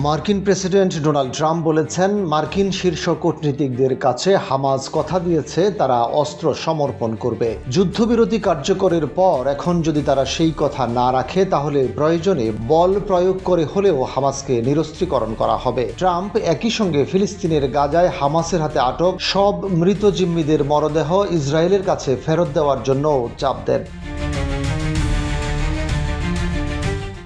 মার্কিন president Donald Trump বলেছেন, মার্কিন শীর্ষ কূটনীতিকদের কাছে হামাস কথা দিয়েছে তারা অস্ত্র সমর্পণ করবে। যুদ্ধবিরতি কার্যকরের পর এখন যদি তারা সেই কথা না রাখে তাহলে প্রয়োজনে বল প্রয়োগ করে হলেও হামাসকে নিরস্ত্রীকরণ করা হবে। ট্রাম্প একই সঙ্গে ফিলিস্তিনের গাজায় হামাসের হাতে আটক সব মৃত জিম্মিদের মরদেহ ইসরায়েলের কাছে ফেরত দেওয়ার জন্য চাপ দেন।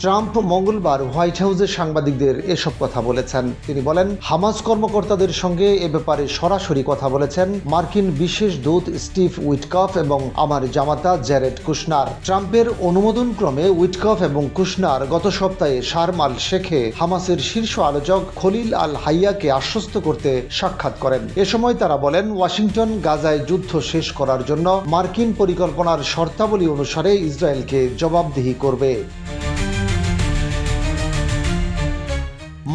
ট্রাম্প মঙ্গলবার হোয়াইট হাউসে সাংবাদিকদের এসব কথা বলেছেন। তিনি বলেন, হামাস কর্মকর্তাদের সঙ্গে এ ব্যাপারে সরাসরি কথা বলেছেন মার্কিন বিশেষ দূত স্টিভ উইটকফ এবং আমার জামাতা জ্যারেড কুশনার। ট্রাম্পের অনুমোদনক্রমে উইটকফ এবং কুশনার গত সপ্তাহে শারম আল শেখে হামাসের শীর্ষ আলোচক খলিল আল হাইয়াকে আশ্বস্ত করতে সাক্ষাৎ করেন। এ সময় তারা বলেন, ওয়াশিংটন গাজায় যুদ্ধ শেষ করার জন্য মার্কিন পরিকল্পনার শর্তাবলী অনুসারে ইসরায়েলকে জবাবদিহি করবে।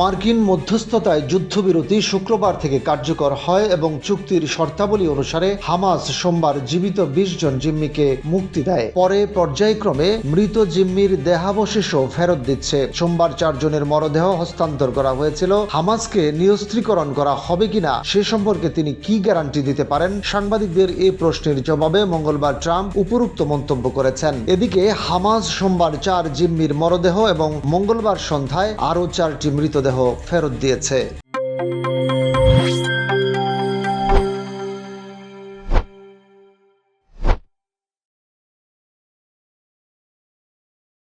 মার্কিন মধ্যস্থতায় যুদ্ধবিরতি শুক্রবার থেকে কার্যকর হয় এবং চুক্তির শর্তাবলী অনুসারে হামাস সোমবার জীবিত ২০ জন জিম্মিকে মুক্তি দেয়। পরে পর্যায়ক্রমে মৃত জিম্মির দেহাবশেষও ফেরত দিচ্ছে। সোমবার ৪ জনের মরদেহ হস্তান্তর করা হয়েছিল। হামাসকে নিরস্ত্রীকরণ করা হবে কিনা সে সম্পর্কে তিনি কি গ্যারান্টি দিতে পারেন? সাংবাদিকদের এই প্রশ্নের জবাবে মঙ্গলবার ট্রাম্প উপরোক্ত মন্তব্য করেছেন। এদিকে হামাস সোমবার ৪ জিম্মির মরদেহ এবং মঙ্গলবার সন্ধ্যায় আরও ৪টি মৃতদেহ ফেরত দিয়েছে।